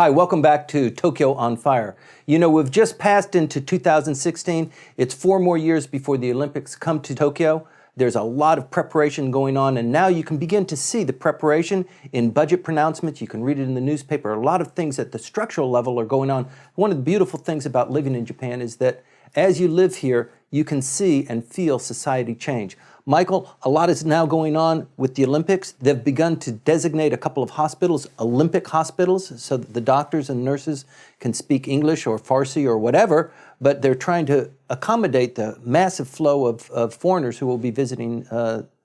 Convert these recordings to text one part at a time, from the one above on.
Hi, welcome back to Tokyo on Fire. You know, we've just passed into 2016. It's 4 more years before the Olympics come to Tokyo. There's a lot of preparation going on, and now you can begin to see the preparation in budget pronouncements. You can read it in the newspaper. A lot of things at the structural level are going on. One of the beautiful things about living in Japan is that as you live here, you can see and feel society change. Michael, a lot is now going on with the Olympics. They've begun to designate a couple of hospitals, Olympic hospitals, so that the doctors and nurses can speak English or Farsi or whatever, but they're trying to accommodate the massive flow of foreigners who will be visiting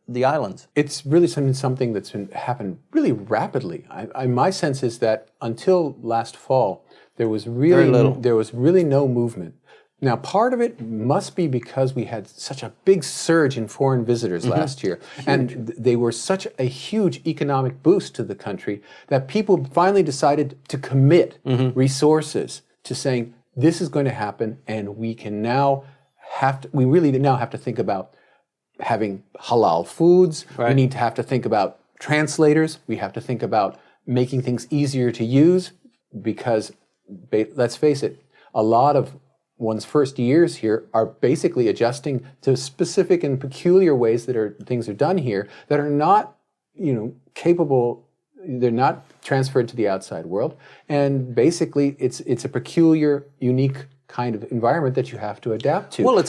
the islands. It's really something that's happened really rapidly. My sense is that until last fall, there was really no movement. Now, part of it must be because we had such a big surge in foreign visitors last year, and they were such a huge economic boost to the country that people finally decided to commit resources to saying, this is going to happen, and we really now have to think about having halal foods. Right. We need to have to think about translators. We have to think about making things easier to use because, let's face it, a lot of one's first years here are basically adjusting to specific and peculiar ways that things are done here that are not, capable. They're not transferred to the outside world, and basically it's a peculiar, unique kind of environment that you have to adapt to. Well,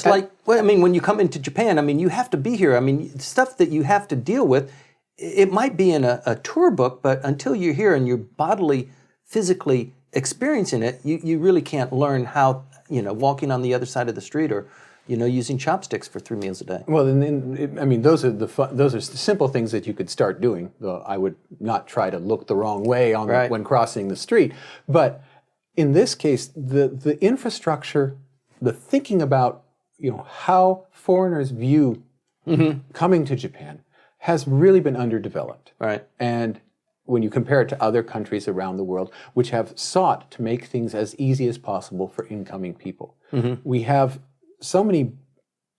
when you come into Japan, you have to be here. Stuff that you have to deal with, it might be in a tour book, but until you're here and you're bodily, physically experiencing it, you really can't learn how, walking on the other side of the street or, using chopsticks for 3 meals a day. Well, those are the simple things that you could start doing. Though I would not try to look the wrong way when crossing the street. But in this case, the infrastructure, the thinking about how foreigners view coming to Japan has really been underdeveloped. Right. And when you compare it to other countries around the world, which have sought to make things as easy as possible for incoming people. We have so many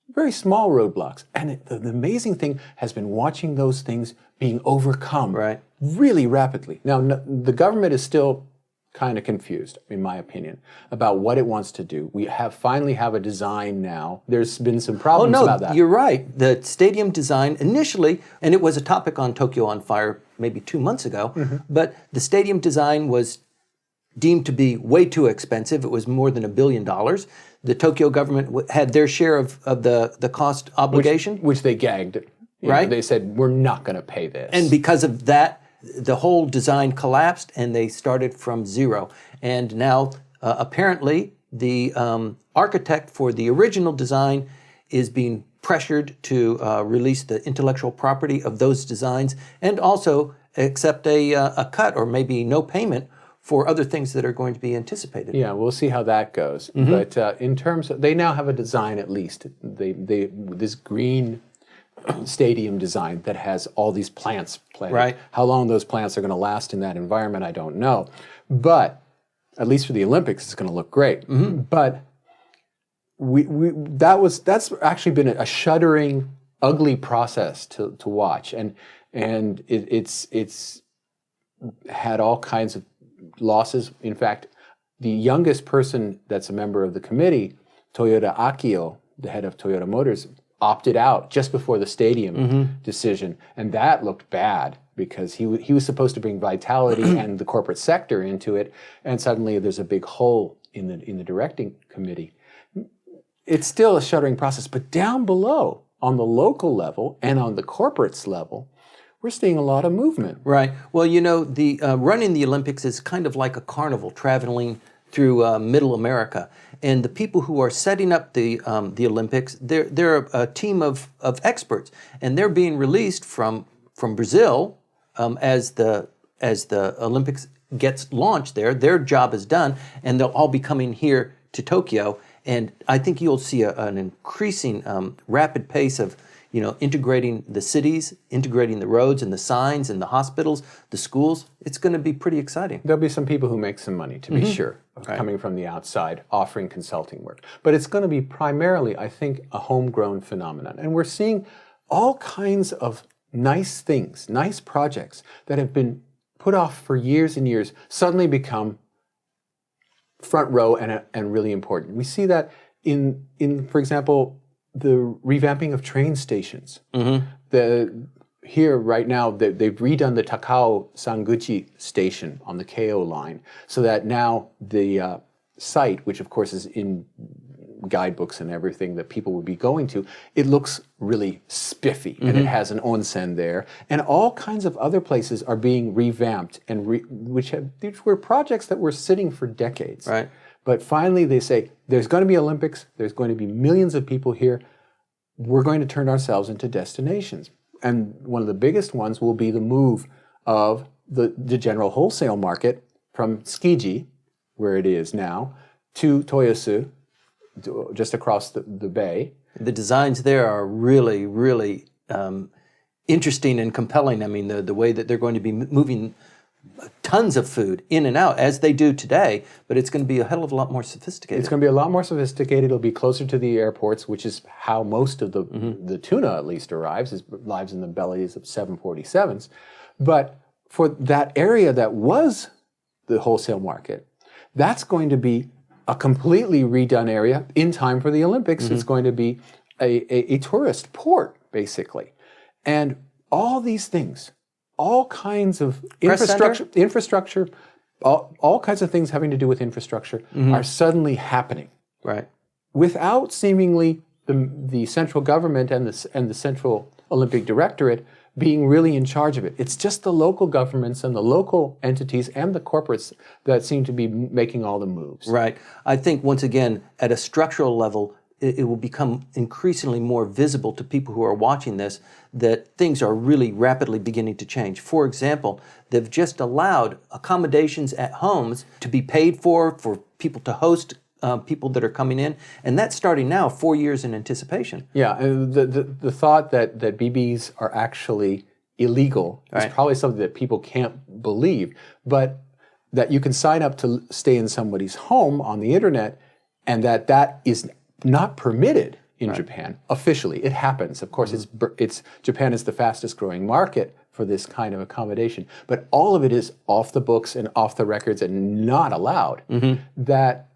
very small roadblocks. And the amazing thing has been watching those things being overcome really rapidly. Now, the government is still kind of confused, in my opinion, about what it wants to do. We finally have a design now. There's been some problems about that. You're right. The stadium design initially, and it was a topic on Tokyo on Fire maybe 2 months ago, but the stadium design was deemed to be way too expensive. It was more than $1 billion. The Tokyo government had their share of the cost obligation. Which they gagged. Right. They said, we're not going to pay this. And because of that, the whole design collapsed and they started from zero. And now, apparently, the architect for the original design is being pressured to release the intellectual property of those designs and also accept a cut or maybe no payment for other things that are going to be anticipated. Yeah, we'll see how that goes. But in terms of, they now have a design at least. This green stadium design that has all these plants planted. Right. How long those plants are going to last in that environment, I don't know. But at least for the Olympics, it's going to look great. But that's actually been a shuddering, ugly process to watch, and it's had all kinds of losses. In fact, the youngest person that's a member of the committee, Toyoda Akio, the head of Toyota Motors, opted out just before the stadium decision, and that looked bad because he was supposed to bring vitality and the corporate sector into it, and suddenly there's a big hole in the directing committee. It's still a shuddering process, but down below, on the local level and on the corporates level, we're seeing a lot of movement. Right. Well, the running the Olympics is kind of like a carnival traveling through Middle America. And the people who are setting up the Olympics, they're a team of experts, and they're being released from Brazil as the Olympics gets launched there. Their job is done, and they'll all be coming here to Tokyo. And I think you'll see an increasing rapid pace of integrating the cities, integrating the roads and the signs and the hospitals, the schools. It's going to be pretty exciting. There'll be some people who make some money, to be sure, coming from the outside, offering consulting work. But it's going to be primarily, I think, a homegrown phenomenon. And we're seeing all kinds of nice things, nice projects that have been put off for years and years, suddenly become front row and really important. We see that in for example, the revamping of train stations. Here right now, they've redone the Takao Sanguchi station on the KO line, so that now the site, which of course is in guidebooks and everything that people would be going to, it looks really spiffy, and it has an onsen there, and all kinds of other places are being revamped, and which were projects that were sitting for decades. Right. But finally, they say there's going to be Olympics, there's going to be millions of people here. We're going to turn ourselves into destinations. And one of the biggest ones will be the move of the general wholesale market from Tsukiji, where it is now, to Toyosu, just across the bay. The designs there are really, really interesting and compelling. I mean, the way that they're going to be moving tons of food in and out, as they do today, but it's going to be a hell of a lot more sophisticated. It's going to be a lot more sophisticated. It'll be closer to the airports, which is how most of the tuna, at least, arrives. It lives in the bellies of 747s. But for that area that was the wholesale market, that's going to be a completely redone area in time for the Olympics. It's going to be a tourist port, basically. And all these things, all kinds of infrastructure, all kinds of things having to do with infrastructure are suddenly happening. Right. Without seemingly the central government and the Central Olympic Directorate being really in charge of it. It's just the local governments and the local entities and the corporates that seem to be making all the moves. Right. I think, once again, at a structural level, it will become increasingly more visible to people who are watching this that things are really rapidly beginning to change. For example, they've just allowed accommodations at homes to be paid for people to host people that are coming in, and that's starting now, 4 years in anticipation. Yeah, and the thought that BBs are actually illegal is probably something that people can't believe, but that you can sign up to stay in somebody's home on the internet, and that is not permitted in Japan officially. It happens. Of course, it's Japan is the fastest growing market for this kind of accommodation, but all of it is off the books and off the records and not allowed. That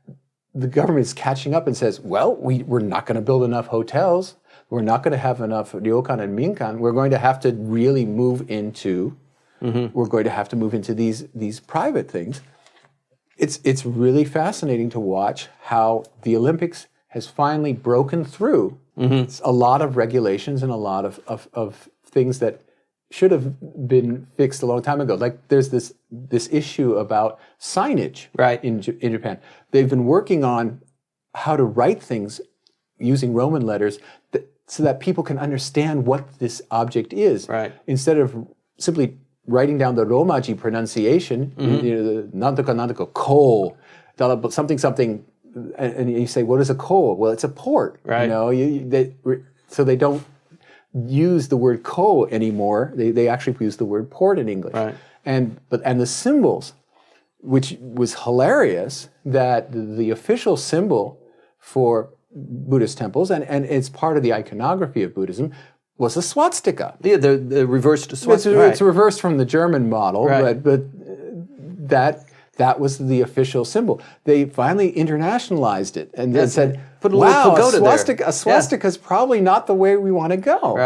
the government is catching up and says, well, we're not going to build enough hotels. We're not going to have enough ryokan and minkan. We're going to have to really move into these private things. It's really fascinating to watch how the Olympics has finally broken through a lot of regulations and a lot of things that should have been fixed a long time ago. Like there's this issue about signage in Japan. They've been working on how to write things using Roman letters so that people can understand what this object is. Instead of simply writing down the Romaji pronunciation, the nantoka ko, something, and you say, what is a ko? Well, it's a port. You know, so they don't use the word ko anymore. They actually use the word port in English. And the symbols, which was hilarious, that the official symbol for Buddhist temples, and it's part of the iconography of Buddhism, was a swastika. Yeah, the reversed swastika. It's reversed from the German model, but that was the official symbol. They finally internationalized it and then said, wow, a swastika is probably not the way we want to go.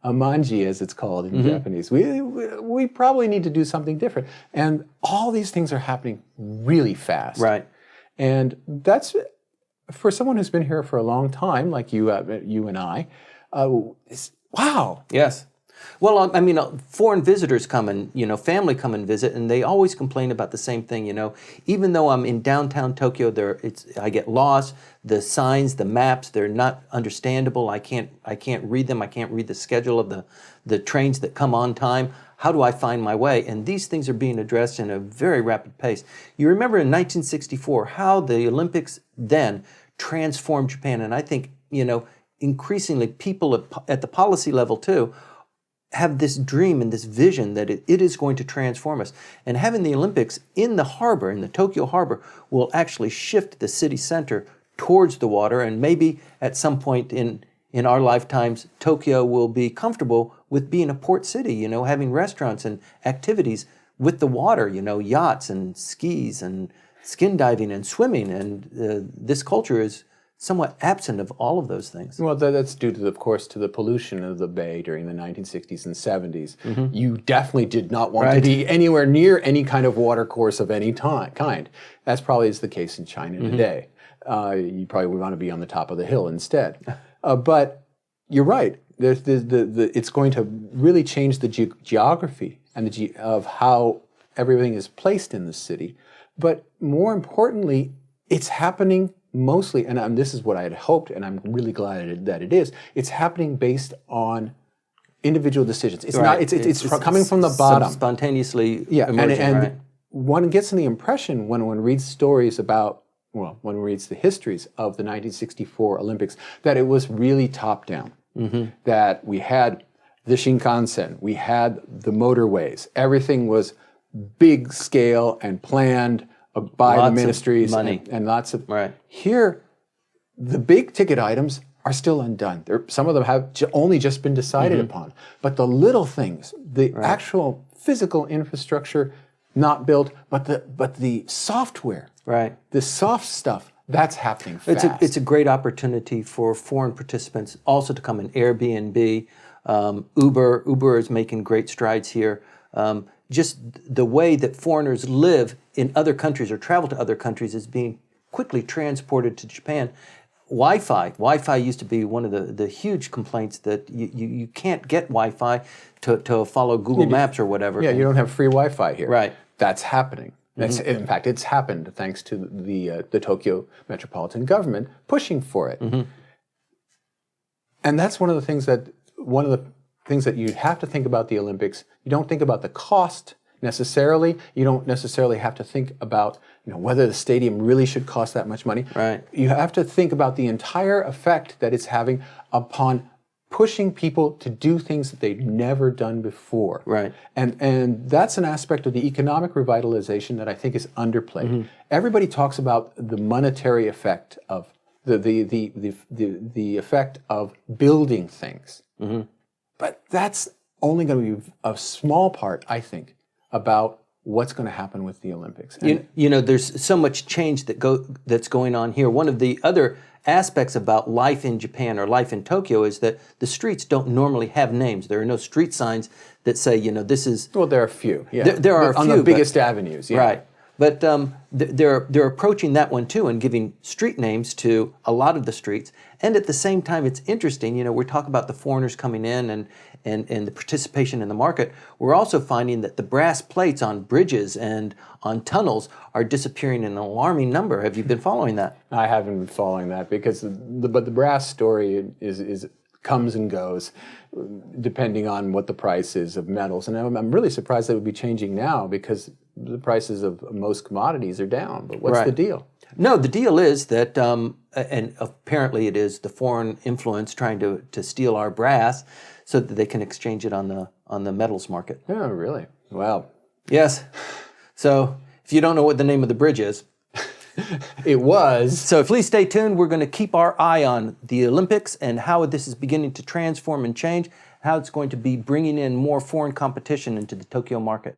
A manji, as it's called in Japanese. We probably need to do something different. And all these things are happening really fast. And that's, for someone who's been here for a long time, like you and I, wow. Yes. Well, I mean, foreign visitors come and, family come and visit, and they always complain about the same thing, Even though I'm in downtown Tokyo, I get lost. The signs, the maps, they're not understandable. I can't read them. I can't read the schedule of the trains that come on time. How do I find my way? And these things are being addressed in a very rapid pace. You remember in 1964 how the Olympics then transformed Japan, and I think, increasingly people at the policy level too have this dream and this vision that it is going to transform us. And having the Olympics in the harbor, in the Tokyo harbor, will actually shift the city center towards the water, and maybe at some point in our lifetimes, Tokyo will be comfortable with being a port city, having restaurants and activities with the water, yachts and skis and skin diving and swimming, and this culture is somewhat absent of all of those things. Well, that's due to, of course, to the pollution of the bay during the 1960s and 70s. You definitely did not want to be anywhere near any kind of watercourse of any kind. That's probably is the case in China today. You probably would want to be on the top of the hill instead. But you're right. It's going to really change the geography and of how everything is placed in the city. But more importantly, it's happening mostly, and this is what I had hoped, and I'm really glad that it is. It's happening based on individual decisions. It's not. It's coming from the bottom, spontaneously. Emerging, and right? One gets the impression when one reads stories about, when one reads the histories of the 1964 Olympics, that it was really top down. That we had the Shinkansen, we had the motorways. Everything was big scale and planned by the ministries and lots of here, the big ticket items are still undone. Some of them have only just been decided upon, but the little things, the actual physical infrastructure not built, but the software, the soft stuff, that's happening fast. It's a great opportunity for foreign participants also to come in. Airbnb, Uber is making great strides here. Just the way that foreigners live in other countries or travel to other countries is being quickly transported to Japan. Wi-Fi used to be one of the huge complaints that you can't get Wi-Fi to follow Google Maps or whatever. Yeah, you don't have free Wi-Fi here. Right. That's happening. In fact, it's happened thanks to the Tokyo metropolitan government pushing for it. And that's one of the things that you have to think about the Olympics. You don't think about the cost necessarily. You don't necessarily have to think about whether the stadium really should cost that much money. You have to think about the entire effect that it's having upon pushing people to do things that they've never done before. And that's an aspect of the economic revitalization that I think is underplayed. Everybody talks about the monetary effect of the effect of building things. But that's only going to be a small part, I think, about what's going to happen with the Olympics. And there's so much change that's going on here. One of the other aspects about life in Japan or life in Tokyo is that the streets don't normally have names. There are no street signs that say, this is... Well, there are a few. There are a few. On the biggest avenues, But they're approaching that one too and giving street names to a lot of the streets. And at the same time, it's interesting, we're talking about the foreigners coming in and the participation in the market. We're also finding that the brass plates on bridges and on tunnels are disappearing in an alarming number. Have you been following that? I haven't been following that because the brass story is comes and goes depending on what the price is of metals. And I'm really surprised that it would be changing now because the prices of most commodities are down. But what's the deal? No, the deal is that, and apparently it is the foreign influence trying to steal our brass so that they can exchange it on the metals market. Oh, really? Wow. Yes. So if you don't know what the name of the bridge is, it was. So please stay tuned. We're going to keep our eye on the Olympics and how this is beginning to transform and change, how it's going to be bringing in more foreign competition into the Tokyo market.